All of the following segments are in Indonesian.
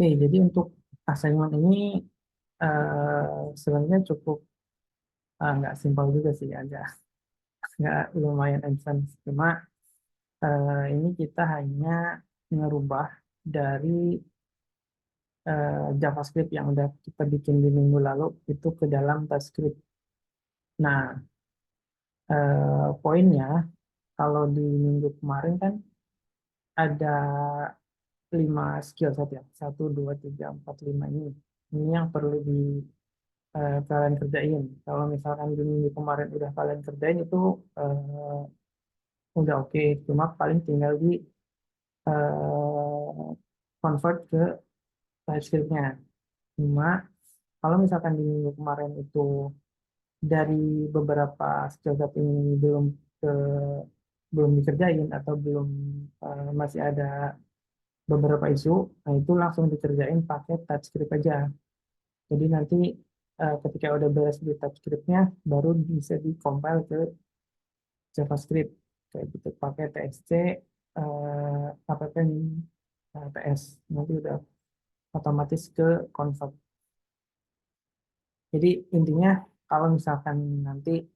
Oke, jadi untuk assignment ini sebenarnya cukup nggak simpel juga sih, agak nggak lumayan advance. Cuma ini kita hanya ngerubah dari JavaScript yang udah kita bikin di minggu lalu itu ke dalam TypeScript. Nah, poinnya kalau di minggu kemarin kan ada 5 skill set ya, 1, 2, 3, 4, 5 ini. Ini yang perlu di kalian kerjain. Kalau misalkan di minggu kemarin udah kalian kerjain itu udah oke. Cuma paling tinggal di eh, convert ke TypeScript-nya. Cuma kalau misalkan di minggu kemarin itu dari beberapa skill set ini ke belum dikerjain atau belum masih ada beberapa isu, nah itu langsung dikerjain pakai TypeScript aja. Jadi nanti ketika udah beres di TypeScript-nya, baru bisa di-compile ke JavaScript. Kayak gitu, pakai TSC, app TS. Nanti udah otomatis ke convert. Jadi intinya kalau misalkan nanti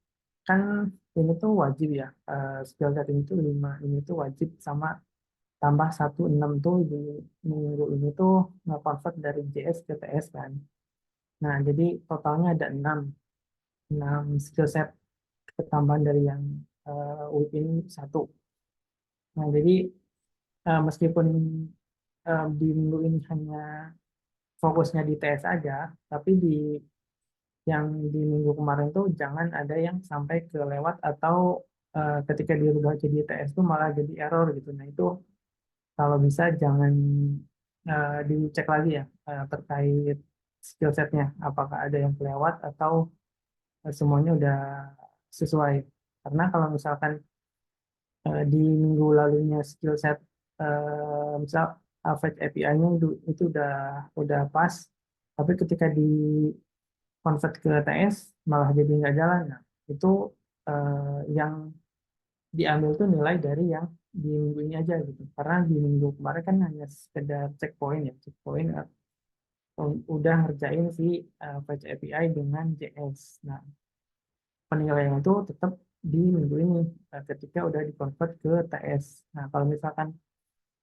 kan ini tuh wajib ya, skill set ini tuh 5 ini tuh wajib sama tambah 1, 6 tuh di minggu ini tuh nge-convert dari JS ke TS kan. Nah, jadi totalnya ada 6 skill set ketambahan dari yang WIP ini 1. Nah, jadi meskipun di minggu ini hanya fokusnya di TS aja, tapi di yang di minggu kemarin tuh jangan ada yang sampai kelewat atau ketika dirubah jadi TS tuh malah jadi error gitu. Nah, itu kalau bisa jangan dicek lagi ya terkait skill setnya, apakah ada yang kelewat atau semuanya udah sesuai. Karena kalau misalkan di minggu lalunya skill set misal Fetch API-nya itu udah pas, tapi ketika di convert ke TS malah jadi nggak jalan. Nah, itu yang diambil tuh nilai dari yang di minggu ini aja gitu. Karena di minggu kemarin kan hanya sekedar checkpoint ya, checkpoint udah ngerjain si Fetch API dengan JS. Nah, penilaian itu tetap di minggu ini ketika udah di-convert ke TS. Nah, kalau misalkan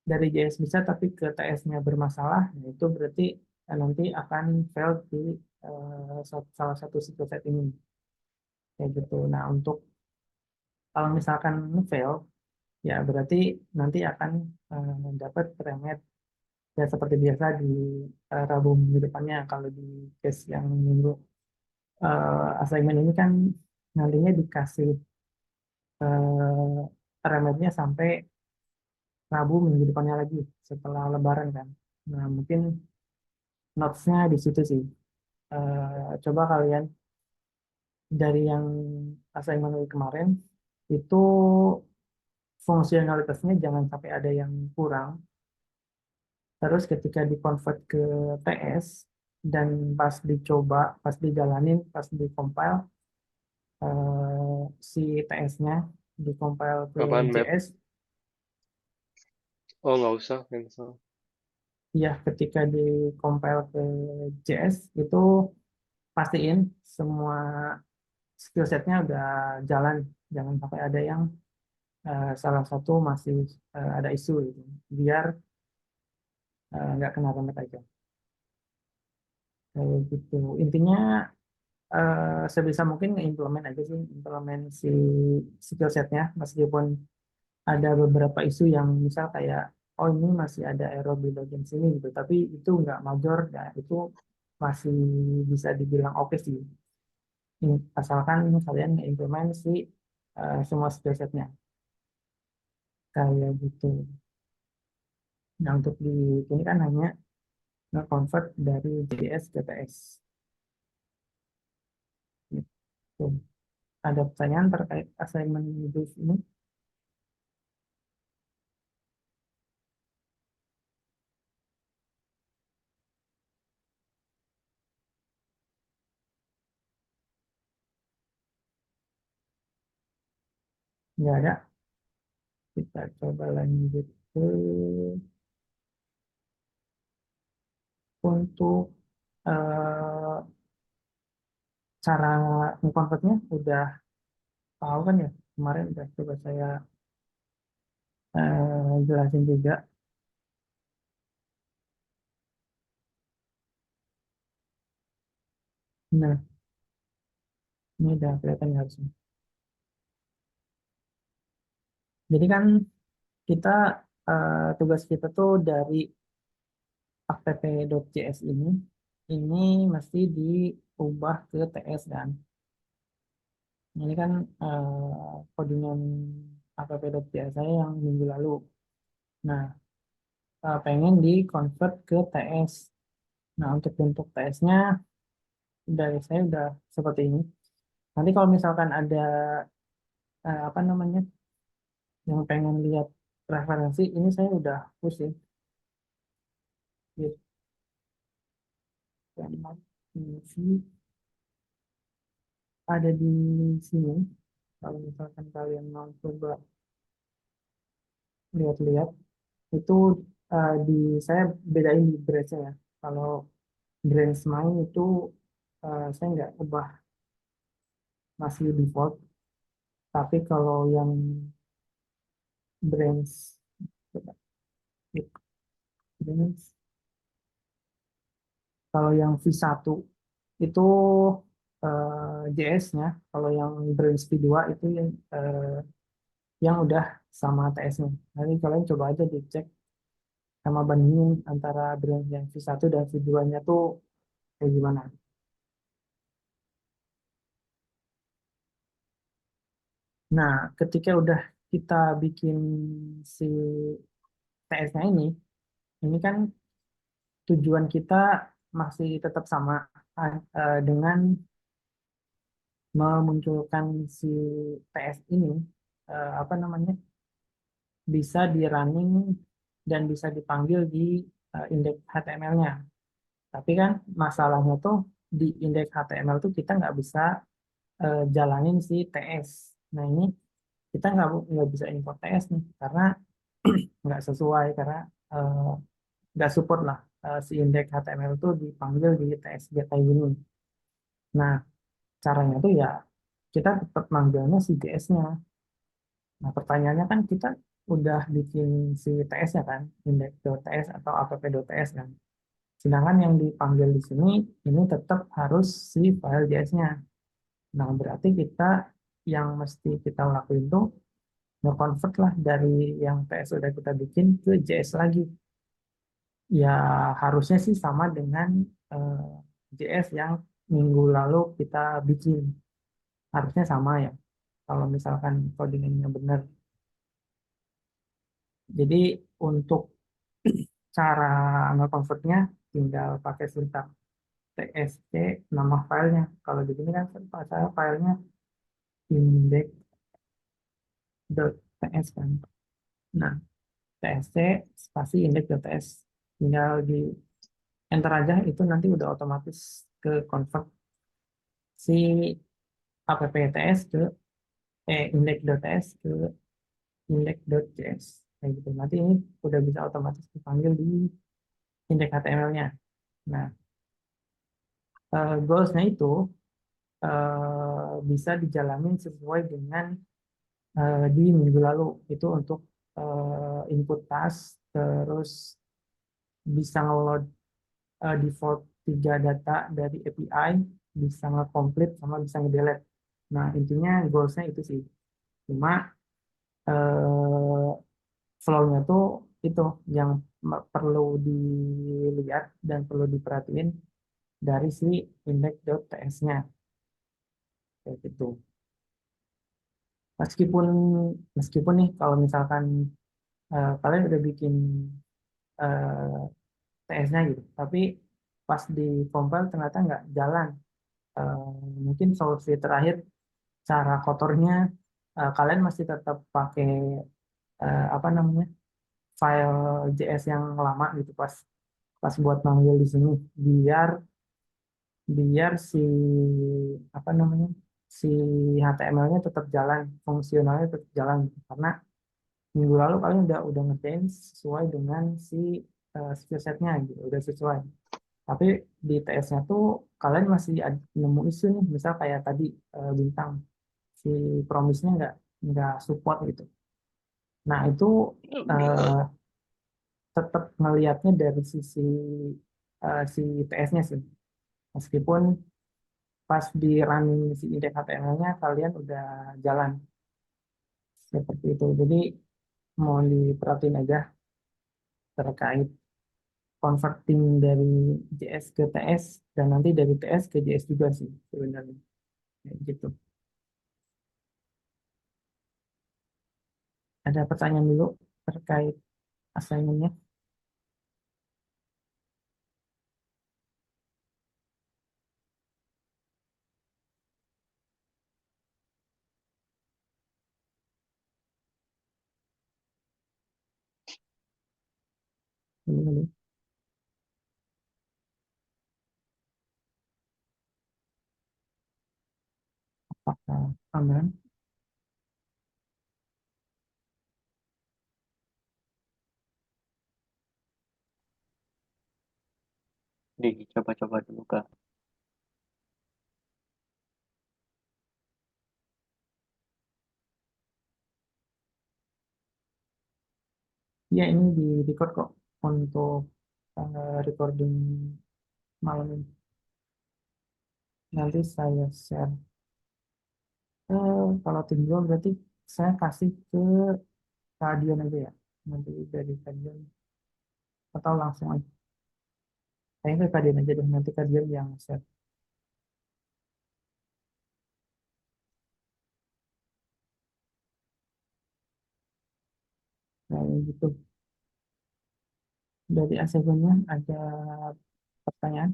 dari JS bisa tapi ke TS-nya bermasalah, nah itu berarti nanti akan fail di salah satu skill set ini. Kayak gitu. Nah, untuk kalau misalkan fail, ya berarti nanti akan dapat remet ya seperti biasa di Rabu minggu depannya. Kalau di case yang minggu assignment ini kan nantinya dikasih remetnya sampai Rabu minggu depannya lagi setelah Lebaran kan. Nah, mungkin notes-nya di situ sih. Coba kalian dari yang assignment week kemarin itu fungsionalitasnya jangan sampai ada yang kurang. Terus ketika di-convert ke TS dan pas dicoba, pas dijalanin, pas di-compile si TS-nya di-compile ke Apaan map? JS, Oh, nggak usah cancel. ya ketika di-compile ke JS itu pastiin semua skill setnya udah jalan, jangan sampai ada yang salah satu masih ada isu gitu. Biar nggak kena remet aja. Kayak gitu. Intinya sebisa mungkin implement aja sih, implement si skill setnya, meskipun ada beberapa isu yang misal kayak, oh ini masih ada error di bagian sini gitu, tapi itu nggak major, ya itu masih bisa dibilang oke sih. Asalkan kalian implement si semua skill setnya, kayak gitu. Nah, untuk di ini kan hanya nge-convert dari JS ke TS. Gitu. Ada pertanyaan terkait assignment brief ini? Nggak ada. Kita coba lanjut ke untuk eh, cara mengkonvertnya udah tahu kan ya, kemarin udah coba saya jelasin juga. Nah, ini udah kelihatan ya harusnya. Jadi kan kita tugas kita tuh dari app.js ini mesti diubah ke TS kan. Ini kan codingan app.js saya yang minggu lalu. Nah, pengen di-convert ke TS. Nah, untuk bentuk TS-nya dari saya udah seperti ini. Nanti kalau misalkan ada apa namanya yang pengen lihat referensi, ini saya udah pusing. Gitu. Ini ada di sini. Kalau misalkan kalian mau coba lihat-lihat, itu di saya bedain di branch ya. Kalau branch main itu saya nggak ubah, masih default. Tapi kalau yang branch branch kalau yang V1 itu JS-nya, kalau yang branch V2 itu yang udah sama TS-nya. Nanti kalian coba aja dicek sama bandingin antara branch yang V1 dan V2-nya tuh kayak gimana. Nah, ketika udah kita bikin si TS-nya ini kan tujuan kita masih tetap sama dengan memunculkan si TS ini apa namanya bisa di running dan bisa dipanggil di indeks HTML-nya. Tapi kan masalahnya tuh di indeks HTML tuh kita nggak bisa jalanin si TS. Nah ini kita nggak bisa import TS nih karena nggak sesuai karena eh, nggak support lah si indeks HTML tuh dipanggil di TS kayak gini. Nah caranya tuh ya kita tetap manggilnya si JS-nya. Nah, pertanyaannya kan kita udah bikin si TS-nya kan, index.ts atau app.ts kan. Sedangkan yang dipanggil di sini, ini tetap harus si file JS-nya. Nah, berarti kita yang mesti kita lakuin tuh nge-convert lah dari yang TS udah kita bikin ke JS lagi. Ya, harusnya sih sama dengan eh, JS yang minggu lalu kita bikin. Harusnya sama ya, kalau misalkan codingannya benar. Jadi untuk cara nge-convertnya tinggal pakai sintak txt nama filenya. Kalau di sini kan saya filenya index.ts kan. Nah, txt spasi index.ts tinggal di enter aja itu nanti udah otomatis ke convert si app.ts ke index.ts ke index.js kayak gitu. Nanti ini udah bisa otomatis dipanggil di indeks HTML-nya. Nah, goals-nya itu bisa dijalanin sesuai dengan di minggu lalu itu untuk input task terus bisa nge-load default 3 data dari API bisa nge-complete sama bisa nge-delete. Nah intinya goalsnya itu sih cuma eh, flow-nya tuh itu yang perlu dilihat dan perlu diperhatiin dari si index.ts-nya kayak gitu. Meskipun meskipun nih kalau misalkan kalian udah bikin TS-nya gitu, tapi pas di compile ternyata nggak jalan. Eh, Mungkin solusi terakhir cara kotornya kalian masih tetap pakai apa namanya file JS yang lama gitu pas pas buat manggil di sini biar biar si apa namanya si HTML-nya tetap jalan, fungsionalnya tetap jalan gitu. Karena minggu lalu kalian udah ngerjain sesuai dengan si skill setnya gitu udah sesuai Tapi di TS-nya tuh kalian masih nemu isu nih, misal kayak tadi bintang si promise-nya nggak support gitu. Nah itu eh, tetap ngelihatnya dari sisi si TS-nya sih. Meskipun pas di running si indeks HTML-nya kalian udah jalan seperti itu. Jadi mau diperhatiin aja terkait converting dari JS ke TS dan nanti dari TS ke JS juga sih sebenarnya. Kayak gitu. Ada pertanyaan dulu terkait assignment-nya. Ini apakah aman? Dicoba-coba dulu Kak. Ya ini di record kok untuk recording malam ini. Nanti saya share. Kalau tim gua berarti saya kasih ke Kadian aja ya. Nanti dari Kadian atau langsung aja. Kayaknya ke Kadian aja deh. Nanti Kadian yang share. Nah, gitu. Dari asesannya ada pertanyaan.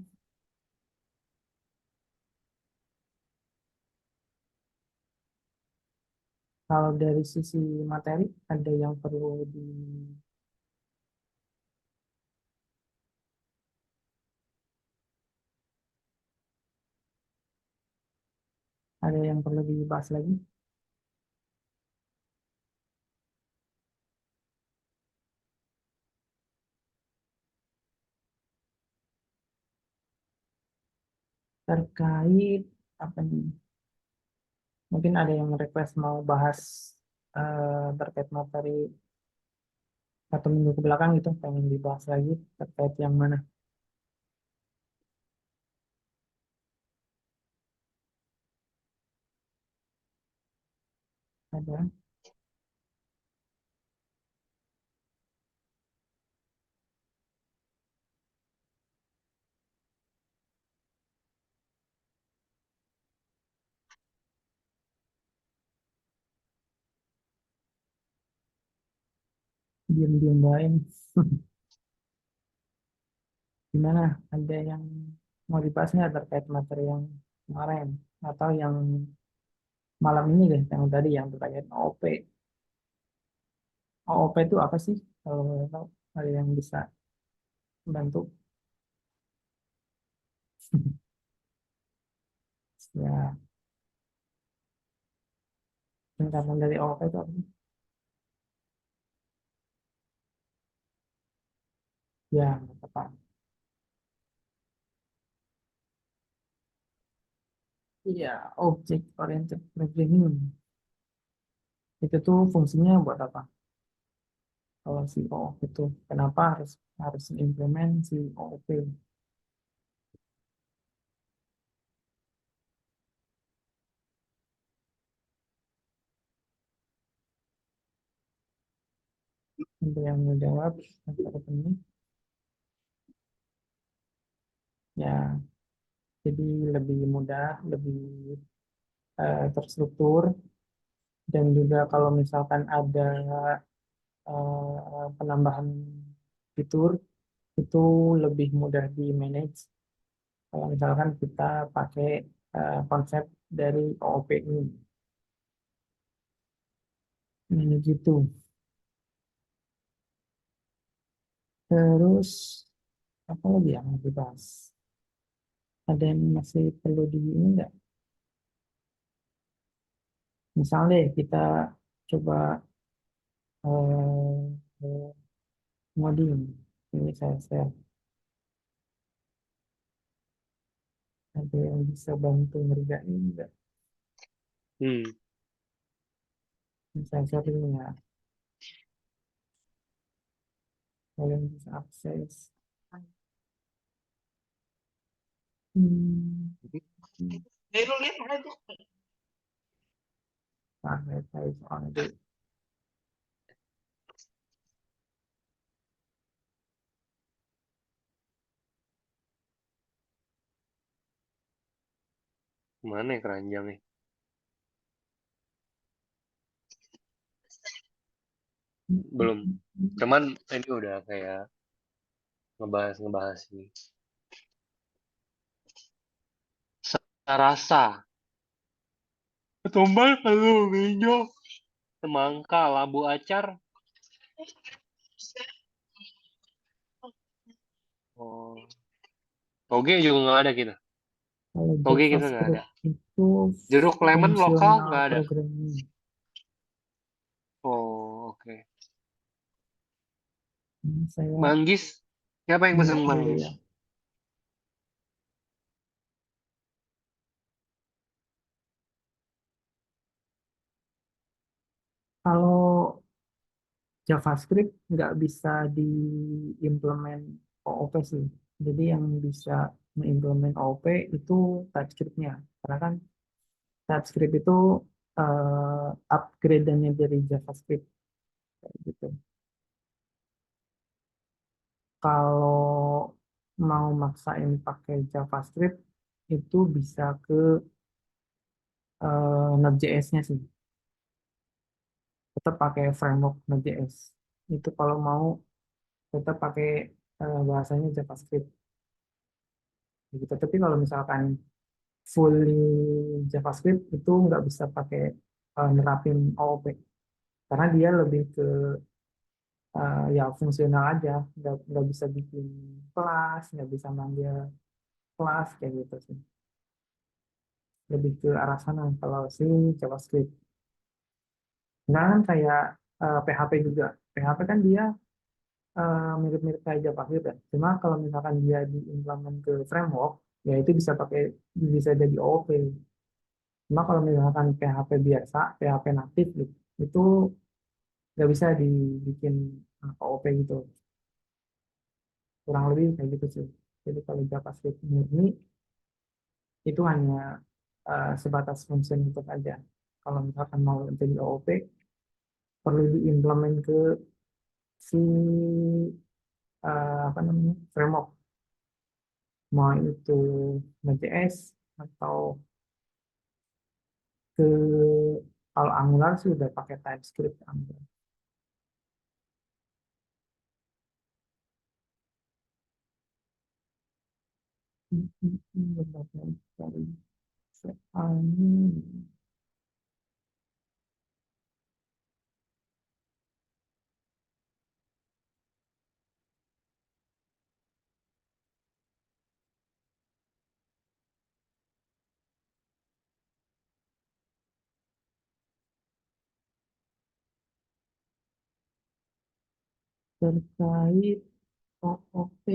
Kalau dari sisi materi ada yang perlu di ada yang perlu dibahas lagi terkait apa nih? Mungkin ada yang request mau bahas terkait materi satu minggu ke belakang gitu, pengen dibahas lagi terkait yang mana? Ada diem-diem lain. Gimana? Ada yang mau dibahas nggak terkait materi yang kemarin atau yang malam ini deh, yang tadi yang terkait OOP. OOP itu apa sih? Kalau tahu ada yang bisa bantu? Ya, singkatan dari OOP itu apa sih? Ya, apa? Iya, Object Oriented Programming. Itu tuh fungsinya buat apa? Kalau si OOP itu, kenapa harus harus implement si OOP? Untuk yang menjawab, antara ini, ya, jadi lebih mudah, lebih terstruktur, dan juga kalau misalkan ada penambahan fitur, itu lebih mudah di manage. Kalau misalkan kita pakai konsep dari OOP ini. Ini gitu. Terus apa lagi yang mau dibahas? Ada yang masih perlu di ini nggak? Misalnya kita coba eh, eh, ngoding. Ini saya share. Ada yang bisa bantu ngerjain nggak? Hmm. Saya sharing ya, kalian bisa akses. Hmm. Saya soalnya dulu. Mana ya keranjangnya? Belum. Cuman ini udah kayak ngebahas sih. Rasa. Ketumbar kalau hijau. Semangka, labu acar. Oh. Toge juga nggak ada kita. Kalau Toge kita nggak ada. JavaScript itu Jeruk lemon lokal fungsional nggak ada. programming. Oh, oke. Ini saya Manggis. Siapa yang lihat pesen dulu manggis? ya. Kalau JavaScript nggak bisa diimplement OOP sih. Jadi yang bisa mengimplement OOP itu TypeScript-nya. Karena kan TypeScript itu upgrade-nya dari JavaScript kayak gitu. Kalau mau maksain pakai JavaScript itu bisa ke Node.js-nya sih. Tetap pakai framework Node.js. Itu kalau mau tetap pakai bahasanya JavaScript gitu. Tapi kalau misalkan fully JavaScript itu nggak bisa pakai nerapin OOP karena dia lebih ke ya fungsional aja, nggak bisa bikin kelas, nggak bisa manggil kelas kayak gitu sih. Lebih ke arah sana kalau si JavaScript. Nah kan kayak PHP juga. PHP kan dia mirip-mirip kayak JavaScript ya. Cuma kalau misalkan dia diimplement ke framework, ya itu bisa jadi OOP. Cuma kalau misalkan PHP biasa, PHP natif gitu, itu nggak bisa dibikin OOP gitu. Kurang lebih kayak gitu sih. Jadi kalau JavaScript murni itu hanya sebatas function untuk aja. Kalau misalkan mau jadi OOP, perlu diimplement ke si apa namanya framework, mau itu Node.js atau ke kalau Angular sih udah pakai TypeScript Angular. Benar-benar dari soalnya terkait OOP.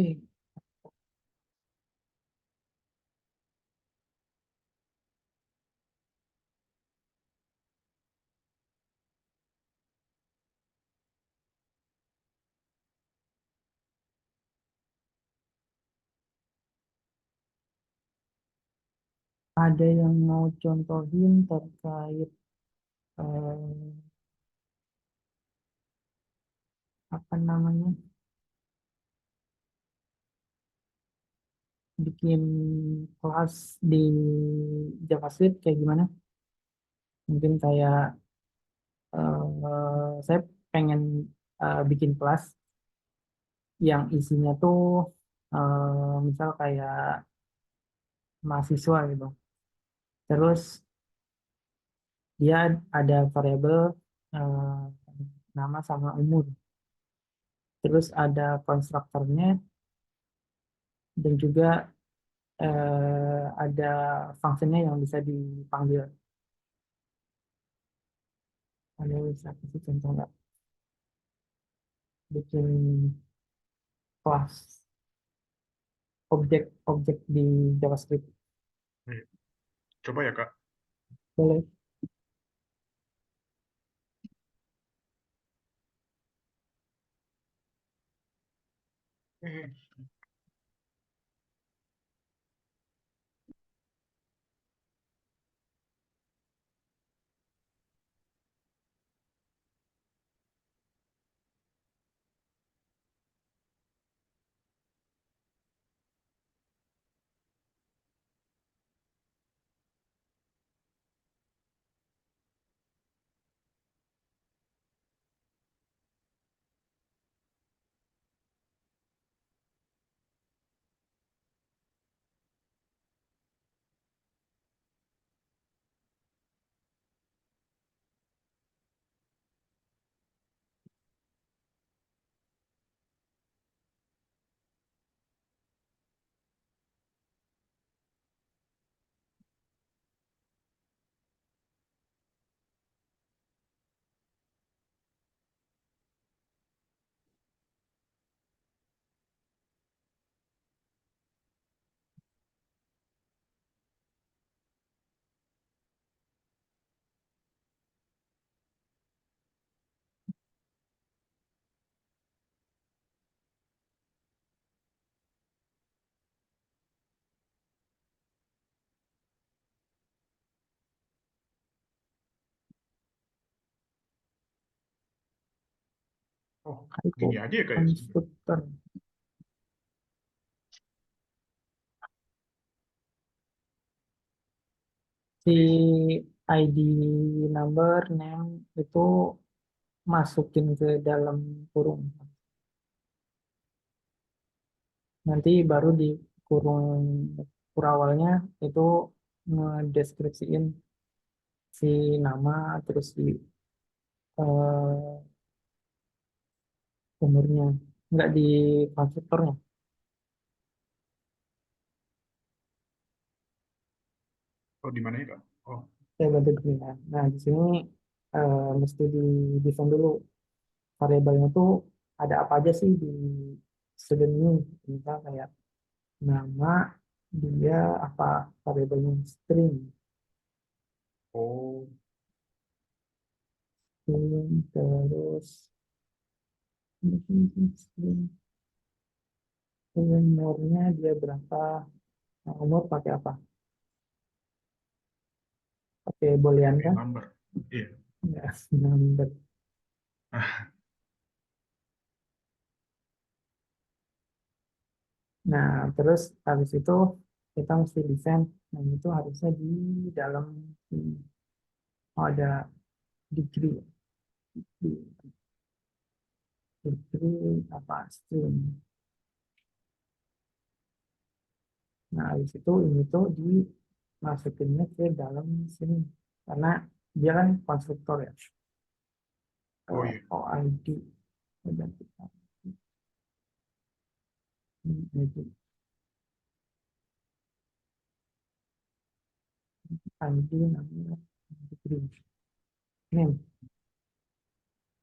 Ada yang mau contohin terkait eh, apa namanya bikin kelas di JavaScript kayak gimana? Mungkin kayak saya pengen bikin kelas yang isinya tuh misal kayak mahasiswa gitu. Terus dia ada variabel eh, nama sama umur. Terus ada konstruktornya dan juga ada fungsinya yang bisa dipanggil. Ada bisa kasih contoh nggak? Bikin kelas objek-objek di JavaScript. Iya. Coba ya, Kak. Boleh. Hmm. Oh, Typo gini aja ya, Kak, ya sebenarnya. konstruktor. Si ID number name itu masukin ke dalam kurung. Nanti baru di kurung kurawalnya itu ngedeskripsiin si nama terus di eh, umurnya. Nggak di konstruktornya. Oh, di mana ya, Kak? Oh, Saya bantu dulu ya. Nah, di sini mesti di desain dulu variabelnya tuh ada apa aja sih di student ini. Misal kayak nama, dia apa variabelnya string, oh, terus string, umurnya dia berapa, nah, umur pakai apa? Pakai boolean pakai kan? number. Iya. Ya, number. Ah, Nah, terus habis itu kita mesti desain. Nah, itu harusnya di dalam oh, ada degree, degree apa string. Nah, habis itu ini tuh dimasukinnya ke dalam sini karena dia kan konstruktor ya. oh iya. OID ID ID namanya degree name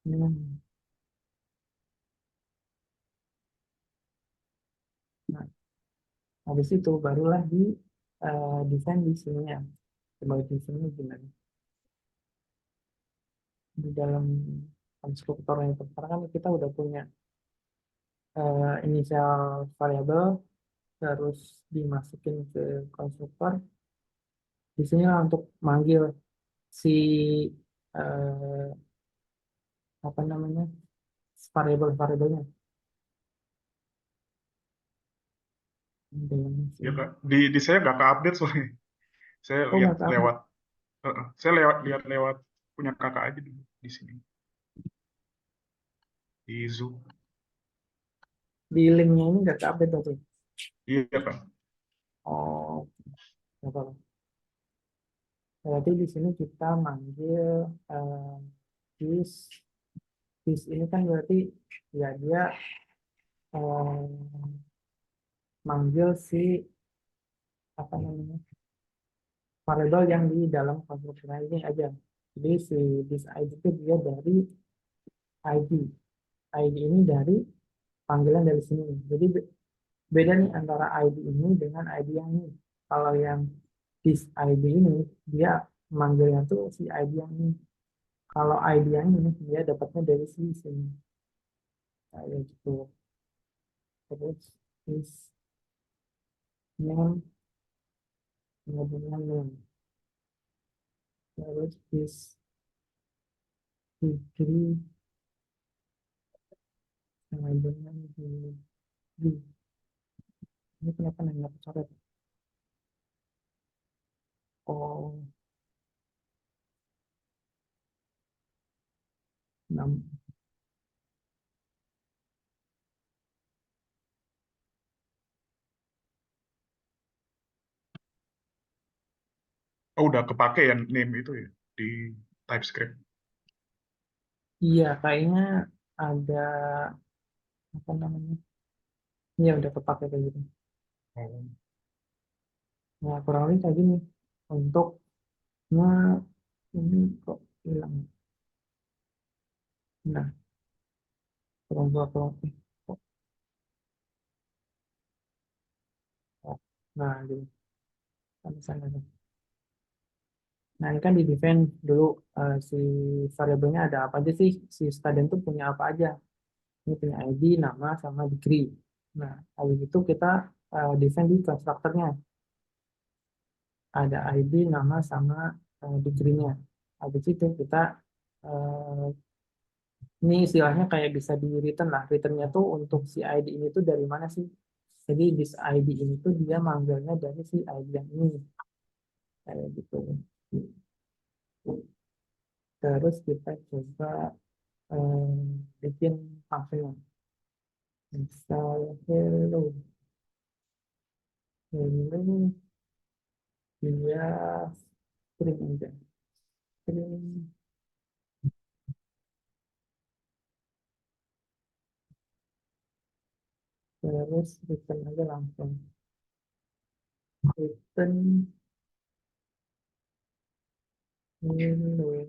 name. Nah, habis itu barulah di desain di sininya. Coba di sini gimana? Di dalam konstruktornya itu. Karena kan kita udah punya inisial variabel, terus dimasukin ke konstruktor. Di sini lah untuk manggil si eh, apa namanya variabelnya. Dengan si, Ya, Kak. Di saya nggak ke-update soalnya. Saya oh lihat nggak tahu lewat, saya lihat lewat punya kakak aja dulu di sini. Di Zoom. di linknya ini nggak update berarti. Iya, Kak. Oh, nggak apa-apa. Berarti di sini kita manggil eh, this, this ini kan berarti ya dia eh, manggil si apa namanya variabel yang di dalam konstruksi ini aja. Jadi si this ID itu dia dari ID. ID ini dari panggilan dari sini. Jadi beda nih antara ID ini dengan ID yang ini. Kalau yang this ID ini dia manggilnya tuh si ID yang ini. Kalau ID yang ini dia dapatnya dari si sini. Kayak gitu. Terus this name dengan name. Terus this degree sama dengan degree. Ini kenapa nanya coret? Oh, 6. Oh, udah kepake ya name itu ya di TypeScript. Iya, kayaknya ada apa namanya? Iya, udah kepake kayak gitu. Oh. Nah, kurang lebih kayak gini. Untuknya ini kok hilang. Nah, kurang dua kurang. Kok. Oh. Nah, gini. Kan misalnya. Nah, ini kan di define dulu si variabelnya ada apa aja sih? Si student tuh punya apa aja? Ini punya ID, nama, sama degree. Nah, habis itu kita define di konstruktornya. Ada ID, nama, sama degree-nya. Habis itu kita eh, ini istilahnya kayak bisa di return lah. Returnnya tuh untuk si ID ini tuh dari mana sih? Jadi this ID ini tuh dia manggilnya dari si ID yang ini. Kayak gitu. Terus kita coba bikin function. Misal hello. Hello dia string aja. String. Terus return aja langsung. Return hello.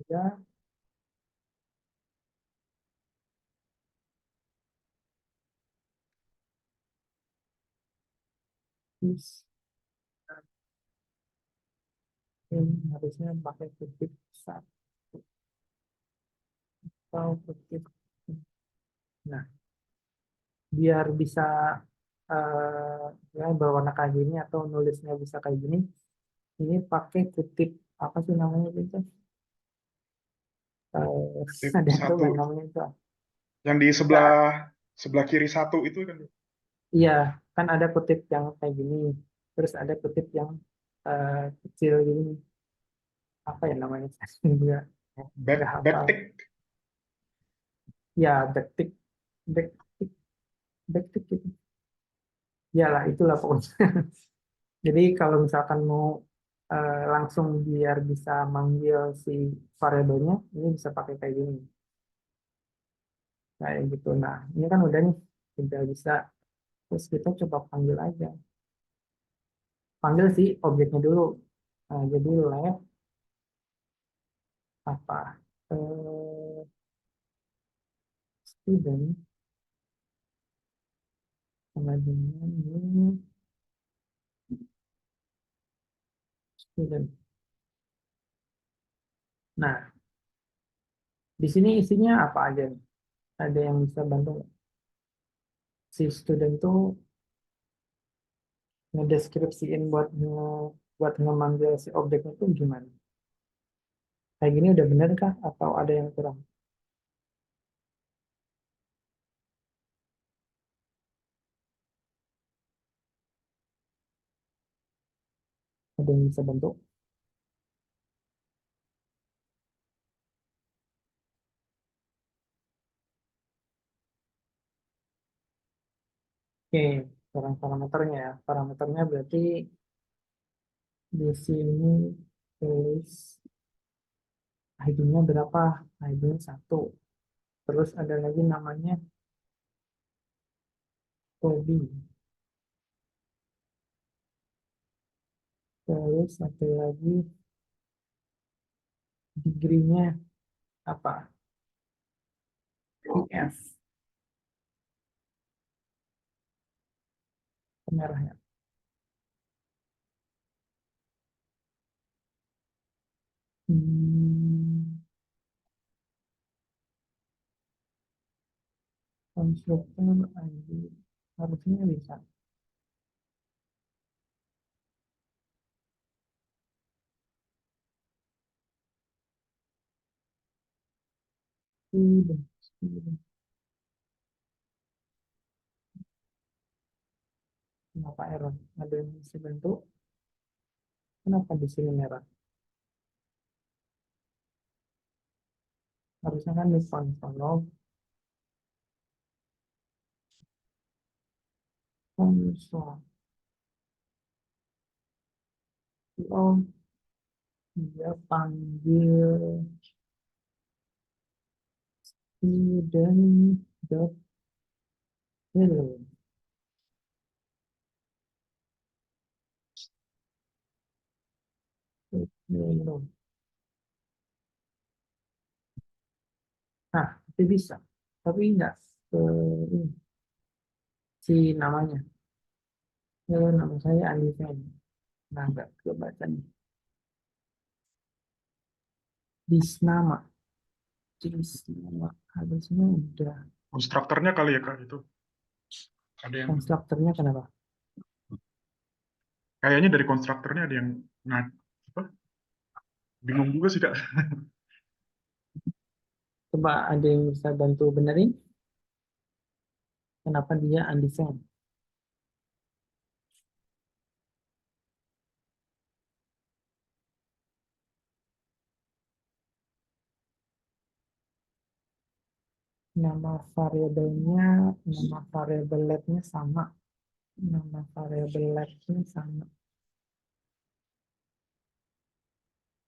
Ya, is ini harusnya pakai kutip satu atau kutip. Nah, biar bisa ya berwarna kayak gini atau nulisnya bisa kayak gini, ini pakai kutip apa sih namanya itu? Tip Ada yang tahu satu nggak namanya itu? yang di sebelah sebelah kiri satu itu kan. Iya, kan ada kutip yang kayak gini, terus ada kutip yang kecil gini. Apa ya namanya? Saya juga nggak hafal. Backtick. Ya, backtick, backtick, backtick gitu. Ya lah, itulah pokoknya. Jadi kalau misalkan mau langsung biar bisa manggil si variabelnya, ini bisa pakai kayak gini, kayak gitu. Nah, ini kan udah nih, udah bisa. Terus kita coba panggil aja. Panggil si objeknya dulu. Nah, jadi let apa? Eh, student sama dengan ini student. Nah, di sini isinya apa aja nih? Ada yang bisa bantu nggak? Si student tuh ngedeskripsiin buat ngemanggil si objeknya tuh gimana? Kayak gini udah bener kah? Atau ada yang kurang? Ada yang bisa bantu? Oke, sekarang parameternya ya. Parameternya berarti di sini tulis ID-nya berapa? ID-nya 1. Terus ada lagi namanya Toby. Terus satu lagi degree-nya apa? IF. Merah ya. Hmm, konstruktor ID harusnya bisa. Student, student. Kenapa error? Ada yang bisa bentuk? Kenapa di sini merah? Harusnya kan di konsol, konsol. Oh, dia panggil student dot hello. Hello. Nah, itu bisa. Tapi enggak ke ini, si namanya. Nama saya Alifan. Nah, enggak kebaca nih. Disnama. Disnama. Harusnya udah. Konstruktornya kali ya Kak itu. Ada yang Konstruktornya kenapa? kayaknya dari konstruktornya ada yang apa? Bingung juga sih Kak. Coba ada yang bisa bantu benerin. Kenapa dia undefined? Nama variabelnya, nama variabel labnya sama. Nama variabel labnya sama.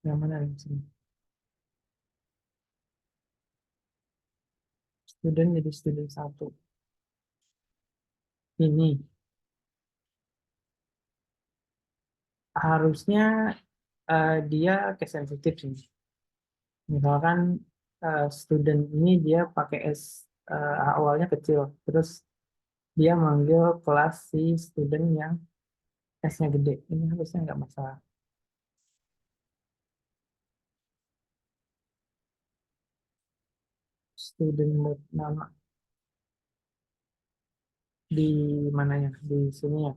Yang mana di sini? Student jadi student 1. Ini harusnya dia case sensitif sih. Misalkan student ini dia pakai awalnya kecil, terus dia manggil kelas si student yang S-nya gede. Ini harusnya nggak masalah. Student nama di mananya? Di sini ya.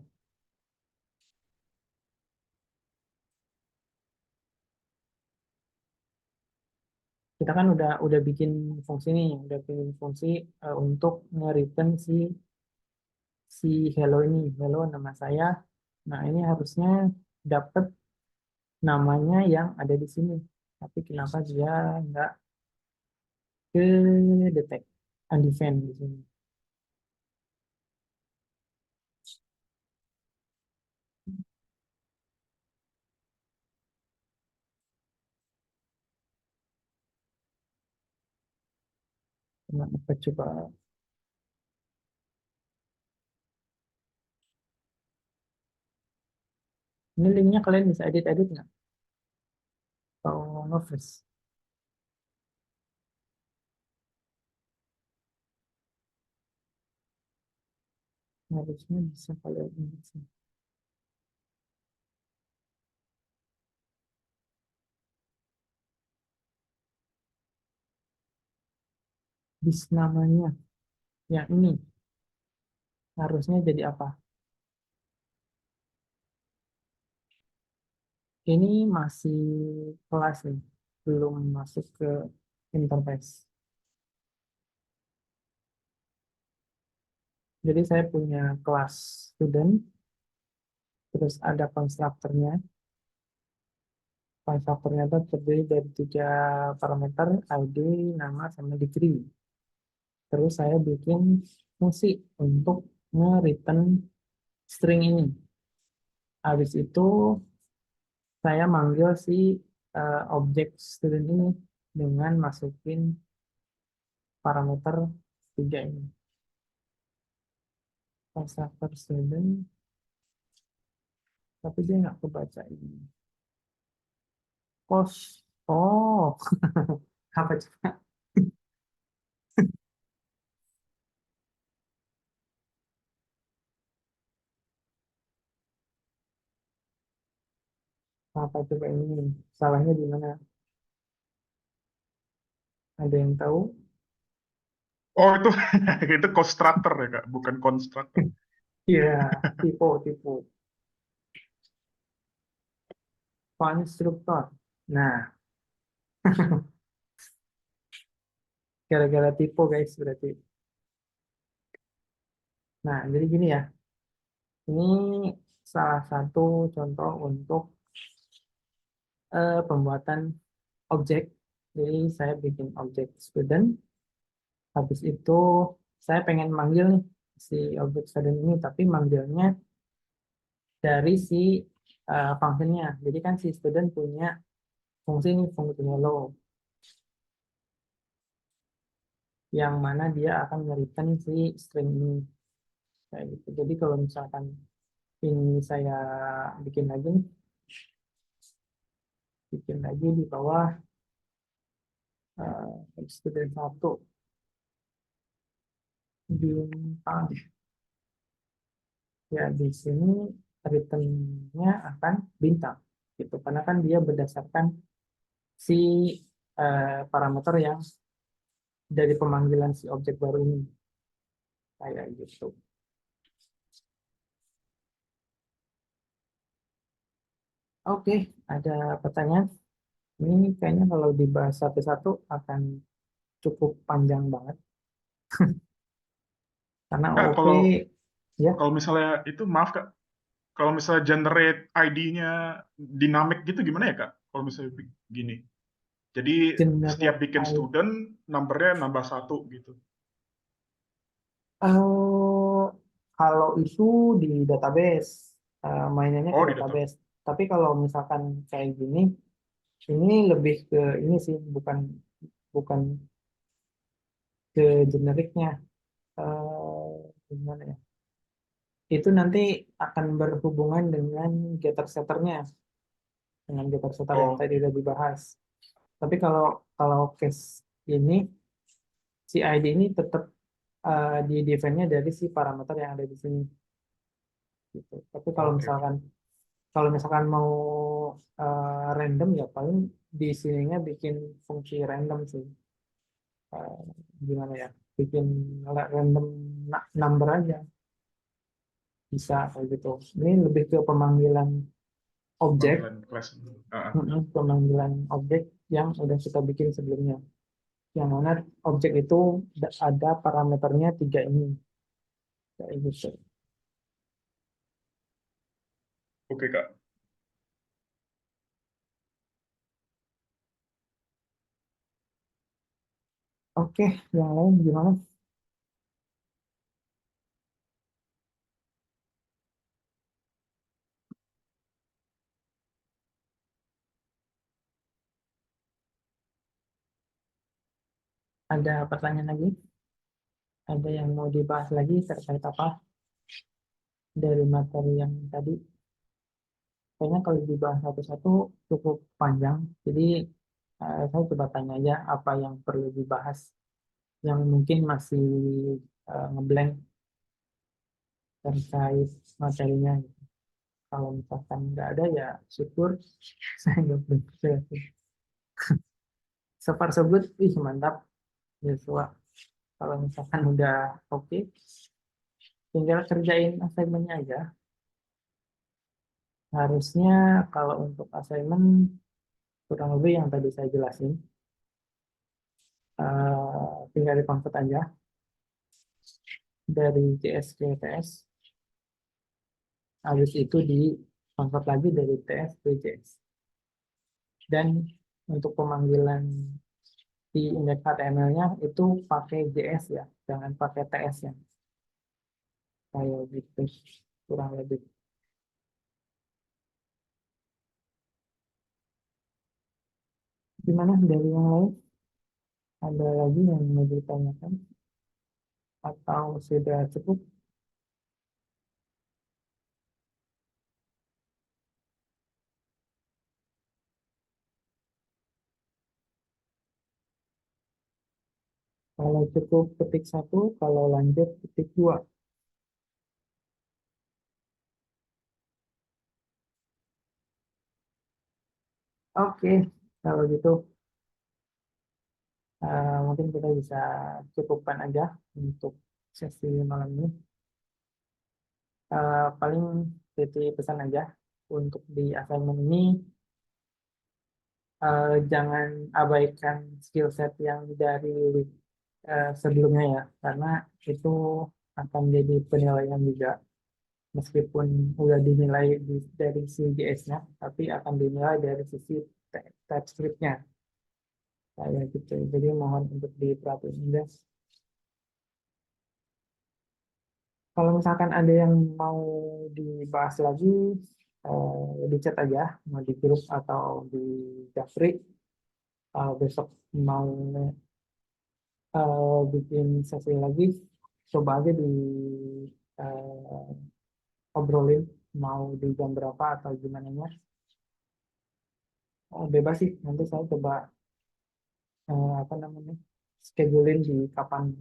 Kita kan udah bikin fungsi nih, udah bikin fungsi untuk nge-return si hello ini, hello nama saya. Nah, ini harusnya dapat namanya yang ada di sini. Tapi kenapa dia nggak ke detect undefined di sini? Kenapa coba? Ini linknya kalian bisa edit-edit nggak? Atau nge-freeze? Harusnya bisa kalian edit sih. Bis namanya yang ini harusnya jadi apa? Ini masih kelas nih, belum masuk ke interface. Jadi saya punya kelas student, terus ada konstruktornya. Konstruktornya itu terdiri dari 3 parameter, ID, nama, sama degree. Terus saya bikin fungsi untuk nge-return string ini. Habis itu saya manggil si objek student ini dengan masukin parameter 3 ini. Konstruktor student, tapi dia nggak kebaca ini. Cost. Oh, apa coba? Apa coba ini? Salahnya di mana? Ada yang tahu? Oh, itu itu constructor ya, Kak, bukan constructor. Iya, tipu. Konstruktor. Nah, gara-gara tipu guys berarti. Nah, jadi gini ya. Ini salah satu contoh untuk pembuatan objek. Jadi saya bikin objek student. Habis itu saya pengen manggil nih si objek student ini, tapi manggilnya dari si functionnya. Jadi kan si student punya fungsi ini, fungsi hello, yang mana dia akan menyerikan si string ini. Kayak gitu. Jadi kalau misalkan ini saya bikin lagi nih, bikin lagi di bawah student 1 bintang. Ya, di sini returnnya akan bintang. Gitu. Karena kan dia berdasarkan si parameter yang dari pemanggilan si objek baru ini. Kayak gitu. Oke, ada pertanyaan? Ini kayaknya kalau dibahas satu-satu akan cukup panjang banget. Karena Kak, OOP, kalau ya, kalau misalnya itu, maaf Kak, kalau misalnya generate ID-nya dinamik gitu gimana ya, Kak? Kalau misalnya gini. Jadi setiap generate bikin ID. student, numbernya nambah satu gitu. Eh, kalau itu di database, mainannya ke Oh, di data. database. Tapi kalau misalkan kayak gini, ini lebih ke ini sih, bukan bukan ke generiknya. Gimana ya? Itu nanti akan berhubungan dengan getter setternya, dengan getter setter yang Oh, tadi gitu. udah dibahas. Tapi kalau kalau case ini, si ID ini tetap di define-nya dari si parameter yang ada di sini. Gitu. Tapi Oke, oke. kalau misalkan mau random ya paling di sininya bikin fungsi random sih. Eh, Gimana ya? Bikin random number aja bisa kayak gitu. Ini lebih ke pemanggilan objek, Panggilan class. pemanggilan objek yang udah kita bikin sebelumnya. Yang mana objek itu ada parameternya 3 ini kayak gitu. Oke, Kak. Oke, yang lain gimana? Ada pertanyaan lagi? Ada yang mau dibahas lagi terkait apa dari materi yang tadi? Kayaknya kalau dibahas satu-satu cukup panjang. Jadi saya coba tanya aja apa yang perlu dibahas, yang mungkin masih ngeblank terkait materinya. Kalau misalkan nggak ada ya syukur, saya nggak perlu. So far so good, ih mantap Joshua. Kalau misalkan udah oke, tinggal kerjain assignmentnya aja. Harusnya kalau untuk assignment kurang lebih yang tadi saya jelasin, tinggal di-convert aja dari JS ke TS. Habis itu di-convert lagi dari TS ke JS. Dan untuk pemanggilan di indeks HTML-nya itu pakai JS ya, jangan pakai TS ya. Kayak gitu, kurang lebih. Gimana dari yang lain? Ada lagi yang mau ditanyakan? Atau sudah cukup? Kalau cukup ketik 1, kalau lanjut ketik 2. Oke, kalau gitu mungkin kita bisa cukupkan aja untuk sesi malam ini. Paling titip pesan aja untuk di assignment ini, jangan abaikan skill set yang dari sebelumnya ya, karena itu akan jadi penilaian juga. Meskipun udah dinilai dari si GS-nya, tapi akan dinilai dari sisi TypeScript-nya. Kayak gitu. Jadi mohon untuk diperhatiin guys. Kalau misalkan ada yang mau dibahas lagi, di chat aja, mau di grup atau di Japri. Besok mau bikin sesi lagi, coba aja di obrolin mau di jam berapa atau gimana nya. Bebas sih, nanti saya coba apa namanya schedulein di kapan.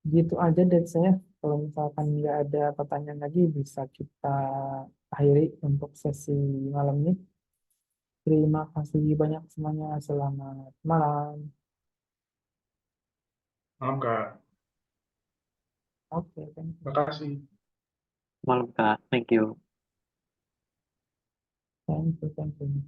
Gitu aja dari saya. Kalau misalkan nggak ada pertanyaan lagi, bisa kita akhiri untuk sesi malam ini. Terima kasih banyak semuanya. Selamat malam. Malam Kak. Oke, thank you. Terima kasih. Malam Kak, thank you. Thank you, thank you.